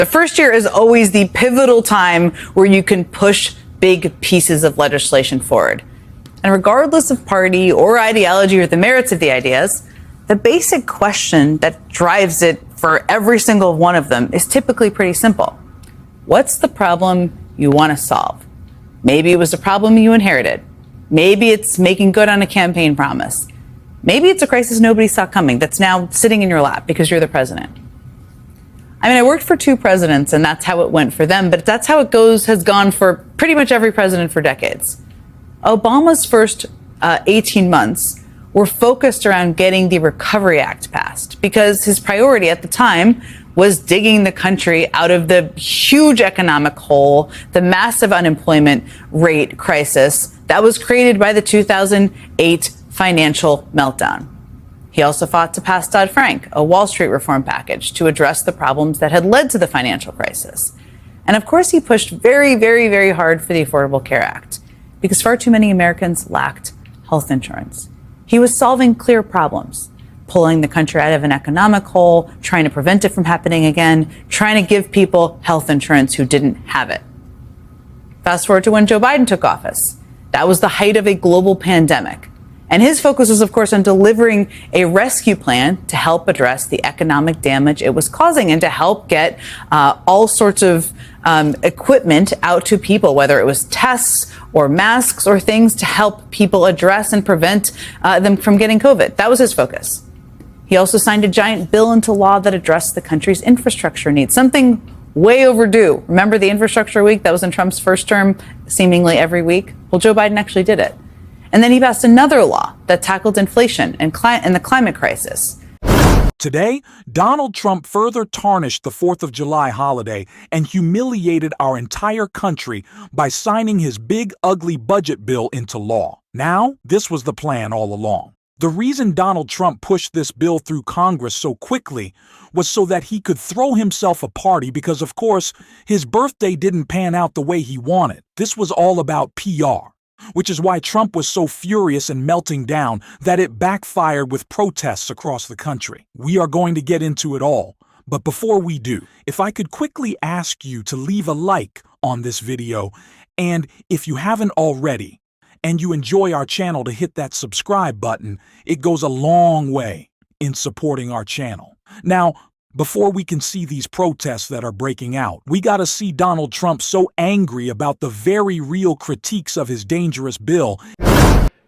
The first year is always the pivotal time where you can push big pieces of legislation forward. And regardless of party or ideology or the merits of the ideas, the basic question that drives it for every single one of them is typically pretty simple. What's the problem you want to solve? Maybe it was a problem you inherited. Maybe it's making good on a campaign promise. Maybe it's a crisis nobody saw coming that's now sitting in your lap because you're the president. I mean, I worked for two presidents, and that's how it went for them, but that's how it has gone for pretty much every president for decades. Obama's first 18 months were focused around getting the Recovery Act passed because his priority at the time was digging the country out of the huge economic hole, the massive unemployment rate crisis that was created by the 2008 financial meltdown. He also fought to pass Dodd-Frank, a Wall Street reform package, to address the problems that had led to the financial crisis. And of course, he pushed very, very, very hard for the Affordable Care Act because far too many Americans lacked health insurance. He was solving clear problems, pulling the country out of an economic hole, trying to prevent it from happening again, trying to give people health insurance who didn't have it. Fast forward to when Joe Biden took office. That was the height of a global pandemic. And his focus was, of course, on delivering a rescue plan to help address the economic damage it was causing and to help get all sorts of equipment out to people, whether it was tests or masks or things to help people address and prevent them from getting COVID. That was his focus. He also signed a giant bill into law that addressed the country's infrastructure needs, something way overdue. Remember the infrastructure week that was in Trump's first term, seemingly every week? Well, Joe Biden actually did it. And then he passed another law that tackled inflation and the climate crisis. Today, Donald Trump further tarnished the 4th of July holiday and humiliated our entire country by signing his big, ugly budget bill into law. Now, this was the plan all along. The reason Donald Trump pushed this bill through Congress so quickly was so that he could throw himself a party because, of course, his birthday didn't pan out the way he wanted. This was all about PR. Which is why Trump was so furious and melting down that it backfired with protests across the country. We are going to get into it all, but before we do, if I could quickly ask you to leave a like on this video, and if you haven't already, and you enjoy our channel, to hit that subscribe button. It goes a long way in supporting our channel. Now, before we can see these protests that are breaking out, we gotta see Donald Trump so angry about the very real critiques of his dangerous bill.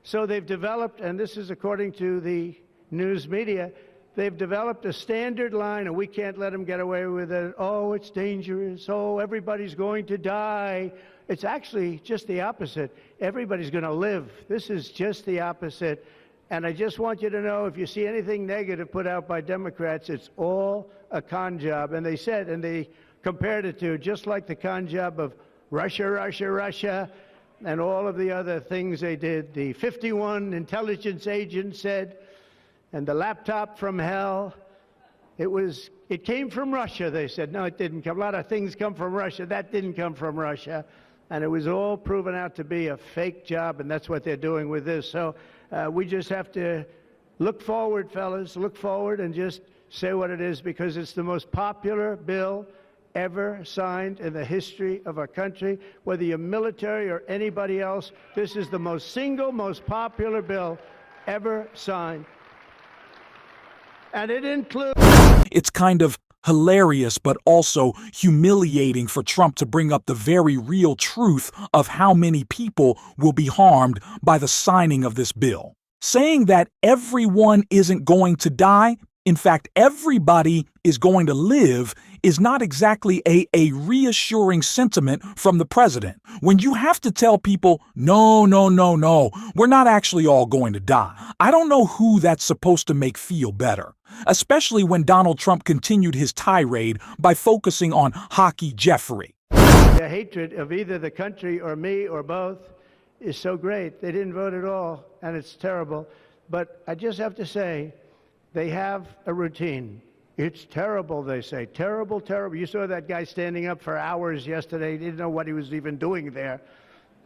So they've developed, and this is according to the news media, they've developed a standard line, and we can't let them get away with it. Oh, it's dangerous. Oh, everybody's going to die. It's actually just the opposite. Everybody's going to live. This is just the opposite. And I just want you to know, if you see anything negative put out by Democrats, it's all a con job. And they said, and they compared it to just like the con job of Russia, Russia, Russia, and all of the other things they did. The 51 intelligence agents said, and the laptop from hell, it came from Russia, they said. No, it didn't come. A lot of things come from Russia. That didn't come from Russia. And it was all proven out to be a fake job, and that's what they're doing with this. So we just have to look forward, fellas, look forward and just say what it is, because it's the most popular bill ever signed in the history of our country. Whether you're military or anybody else, this is the most popular bill ever signed. And it includes... It's kind of hilarious, but also humiliating for Trump to bring up the very real truth of how many people will be harmed by the signing of this bill. Saying that everyone isn't going to die, in fact, everybody is going to live, is not exactly a reassuring sentiment from the president. When you have to tell people, no, we're not actually all going to die. I don't know who that's supposed to make feel better, especially when Donald Trump continued his tirade by focusing on Hockey Jeffrey. The hatred of either the country or me or both is so great. They didn't vote at all, and it's terrible. But I just have to say, they have a routine. It's terrible, they say. Terrible, terrible. You saw that guy standing up for hours yesterday. He didn't know what he was even doing there.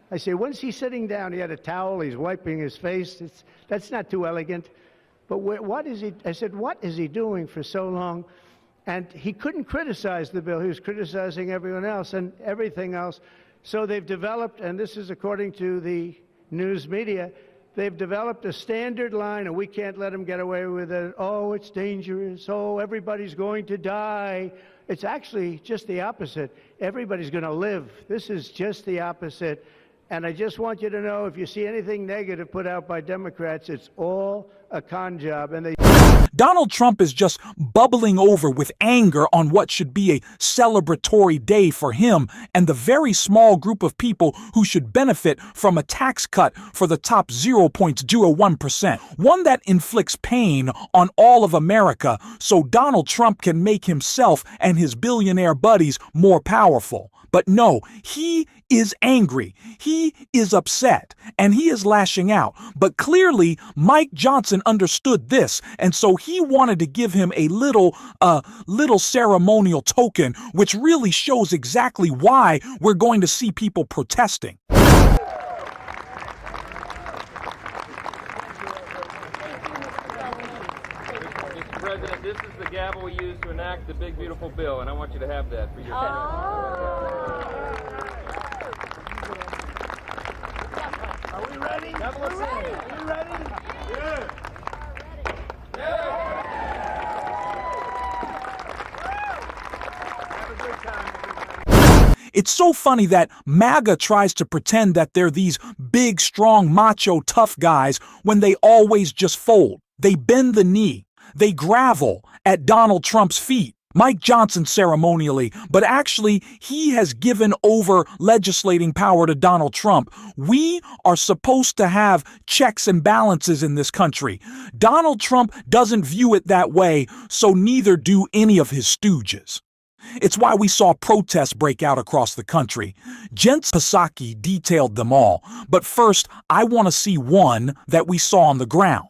I say, when's he sitting down? He had a towel. He's wiping his face. That's not too elegant. But what is he? I said, what is he doing for so long? And he couldn't criticize the bill. He was criticizing everyone else and everything else. So they've developed, and this is according to the news media, they've developed a standard line, and we can't let them get away with it. Oh, it's dangerous. Oh, everybody's going to die. It's actually just the opposite. Everybody's going to live. This is just the opposite. And I just want you to know, if you see anything negative put out by Democrats, it's all a con job. And Donald Trump is just bubbling over with anger on what should be a celebratory day for him and the very small group of people who should benefit from a tax cut for the top 0.01%, one that inflicts pain on all of America so Donald Trump can make himself and his billionaire buddies more powerful. But no, he is angry, he is upset, and he is lashing out. But clearly, Mike Johnson understood this, and so he wanted to give him a little ceremonial token, which really shows exactly why we're going to see people protesting. Mr. President, this is the gavel we use to enact the big, beautiful bill, and I want you to have that for your Are we ready? Are we ready? Yeah. Have a good time, everybody. It's so funny that MAGA tries to pretend that they're these big, strong, macho, tough guys when they always just fold. They bend the knee. They gravel at Donald Trump's feet. Mike Johnson ceremonially, but actually he has given over legislating power to Donald Trump. We are supposed to have checks and balances in this country. Donald Trump doesn't view it that way, so neither do any of his stooges. It's why we saw protests break out across the country. Jen Psaki detailed them all, but first I want to see one that we saw on the ground.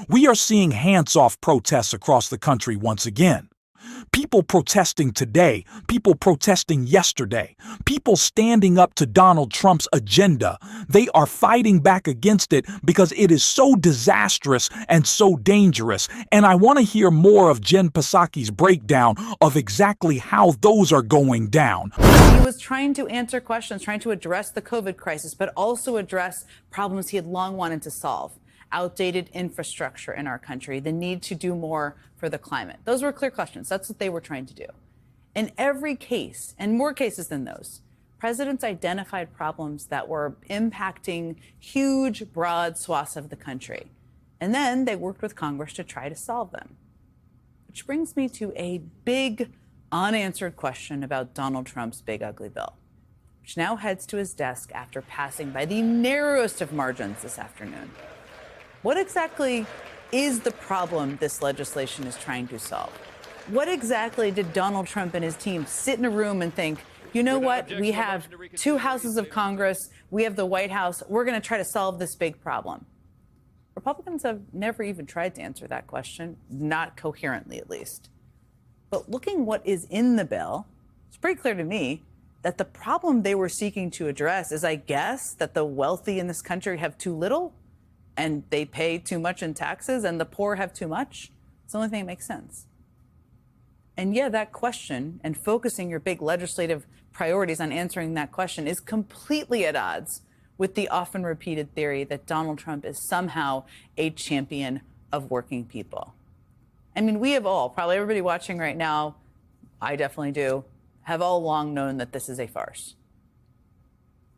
We are seeing hands-off protests across the country once again. People protesting today, people protesting yesterday, people standing up to Donald Trump's agenda. They are fighting back against it because it is so disastrous and so dangerous. And I want to hear more of Jen Psaki's breakdown of exactly how those are going down. He was trying to answer questions, trying to address the COVID crisis, but also address problems he had long wanted to solve. Outdated infrastructure in our country, the need to do more for the climate. Those were clear questions. That's what they were trying to do. In every case, and more cases than those, presidents identified problems that were impacting huge, broad swaths of the country. And then they worked with Congress to try to solve them. Which brings me to a big, unanswered question about Donald Trump's big, ugly bill, which now heads to his desk after passing by the narrowest of margins this afternoon. What exactly is the problem this legislation is trying to solve? What exactly did Donald Trump and his team sit in a room and think, you know what, we have two houses of Congress, we have the White House, we're going to try to solve this big problem? Republicans have never even tried to answer that question, not coherently at least. But looking what is in the bill, it's pretty clear to me that the problem they were seeking to address is, I guess, that the wealthy in this country have too little and they pay too much in taxes and the poor have too much. It's the only thing that makes sense. And yeah, that question and focusing your big legislative priorities on answering that question is completely at odds with the often repeated theory that Donald Trump is somehow a champion of working people. I mean, we have all, probably everybody watching right now, I definitely do, have all long known that this is a farce.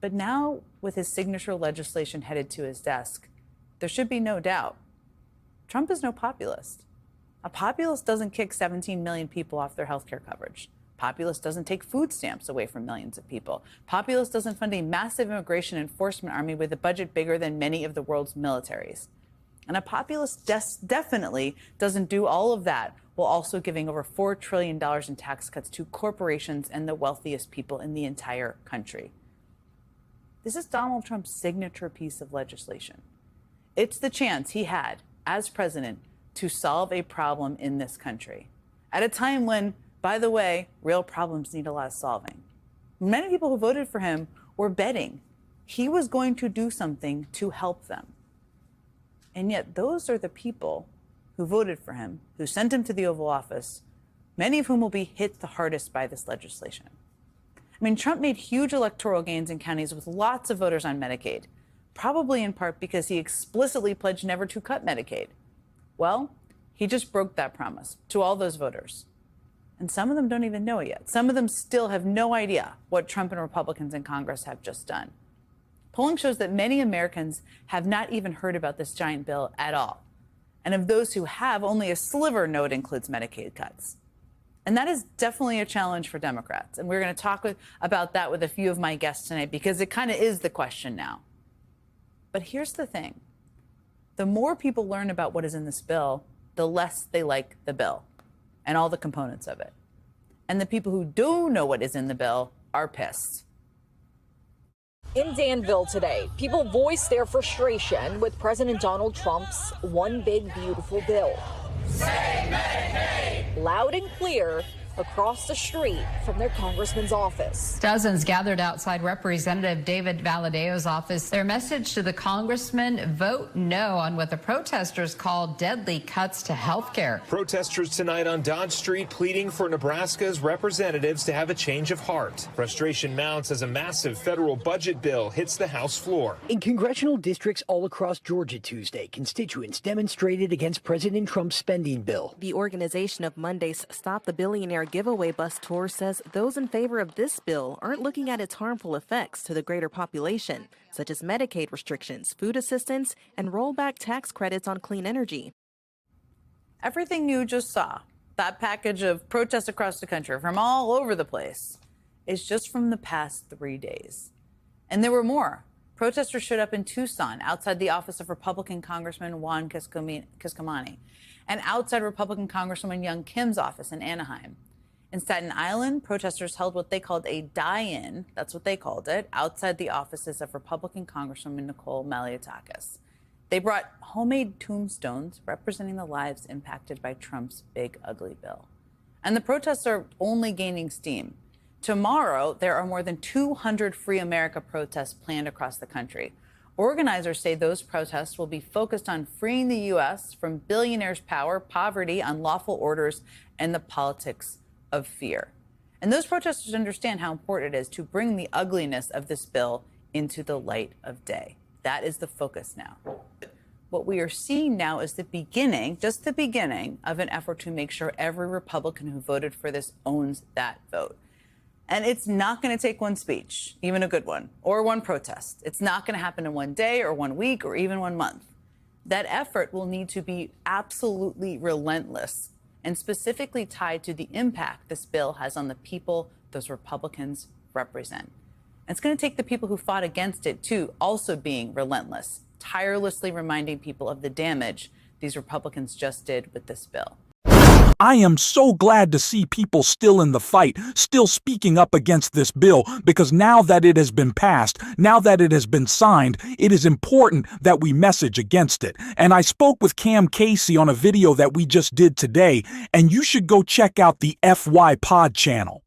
But now, with his signature legislation headed to his desk, there should be no doubt. Trump is no populist. A populist doesn't kick 17 million people off their health care coverage. Populist doesn't take food stamps away from millions of people. Populist doesn't fund a massive immigration enforcement army with a budget bigger than many of the world's militaries. And a populist definitely doesn't do all of that while also giving over $4 trillion in tax cuts to corporations and the wealthiest people in the entire country. This is Donald Trump's signature piece of legislation. It's the chance he had, as president, to solve a problem in this country at a time when, by the way, real problems need a lot of solving. Many people who voted for him were betting he was going to do something to help them. And yet those are the people who voted for him, who sent him to the Oval Office, many of whom will be hit the hardest by this legislation. I mean, Trump made huge electoral gains in counties with lots of voters on Medicaid, probably in part because he explicitly pledged never to cut Medicaid. Well, he just broke that promise to all those voters. And some of them don't even know it yet. Some of them still have no idea what Trump and Republicans in Congress have just done. Polling shows that many Americans have not even heard about this giant bill at all. And of those who have, only a sliver know it includes Medicaid cuts. And that is definitely a challenge for Democrats. And we're going to talk about that with a few of my guests tonight, because it kind of is the question now. But here's the thing. The more people learn about what is in this bill, the less they like the bill and all the components of it. And the people who do know what is in the bill are pissed. In Danville today, people voiced their frustration with President Donald Trump's One Big Beautiful Bill. Say Medicaid! Loud and clear across the street from their congressman's office. Dozens gathered outside Representative David Valadeo's office. Their message to the congressman: vote no on what the protesters call deadly cuts to health care. Protesters tonight on Dodge Street pleading for Nebraska's representatives to have a change of heart. Frustration mounts as a massive federal budget bill hits the House floor. In congressional districts all across Georgia Tuesday, constituents demonstrated against President Trump's spending bill. The organization of Monday's Stop the Billionaire giveaway bus tour says those in favor of this bill aren't looking at its harmful effects to the greater population, such as Medicaid restrictions, food assistance, and rollback tax credits on clean energy. Everything you just saw, that package of protests across the country from all over the place, is just from the past 3 days. And there were more. Protesters showed up in Tucson outside the office of Republican Congressman Juan Kiscomani and outside Republican Congresswoman Young Kim's office in Anaheim. In Staten Island, protesters held what they called a die-in, that's what they called it, outside the offices of Republican Congresswoman Nicole Maliotakis. They brought homemade tombstones representing the lives impacted by Trump's big, ugly bill. And the protests are only gaining steam. Tomorrow, there are more than 200 Free America protests planned across the country. Organizers say those protests will be focused on freeing the U.S. from billionaires' power, poverty, unlawful orders, and the politics of fear. And those protesters understand how important it is to bring the ugliness of this bill into the light of day. That is the focus now. What we are seeing now is the beginning, just the beginning, of an effort to make sure every Republican who voted for this owns that vote. And it's not going to take one speech, even a good one, or one protest. It's not going to happen in one day or 1 week or even 1 month. That effort will need to be absolutely relentless and specifically tied to the impact this bill has on the people those Republicans represent. And it's going to take the people who fought against it, too, also being relentless, tirelessly reminding people of the damage these Republicans just did with this bill. I am so glad to see people still in the fight, still speaking up against this bill, because now that it has been passed, now that it has been signed, it is important that we message against it. And I spoke with Cam Casey on a video that we just did today, and you should go check out the FY Pod channel.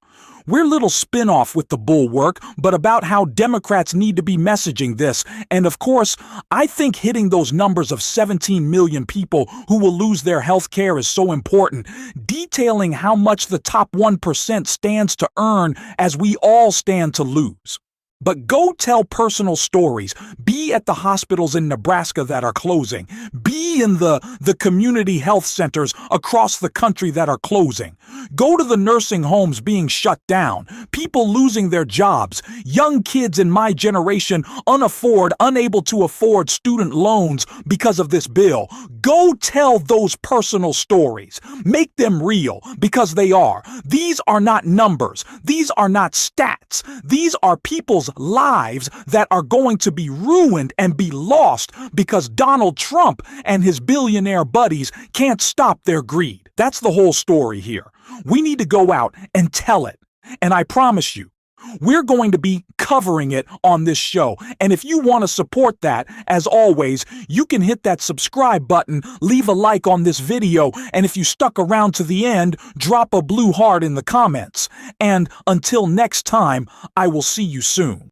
We're a little spin-off with the Bulwark, but about how Democrats need to be messaging this. And of course, I think hitting those numbers of 17 million people who will lose their health care is so important. Detailing how much the top 1% stands to earn as we all stand to lose. But go tell personal stories. Be at the hospitals in Nebraska that are closing. Be in the community health centers across the country that are closing. Go to the nursing homes being shut down. People losing their jobs. Young kids in my generation unable to afford student loans because of this bill. Go tell those personal stories. Make them real, because they are. These are not numbers. These are not stats. These are people's lives that are going to be ruined and be lost because Donald Trump and his billionaire buddies can't stop their greed. That's the whole story here. We need to go out and tell it. And I promise you, We're going to be covering it on this show. And if you want to support that, as always, you can hit that subscribe button, leave a like on this video, and if you stuck around to the end, drop a blue heart in the comments. And until next time, I will see you soon.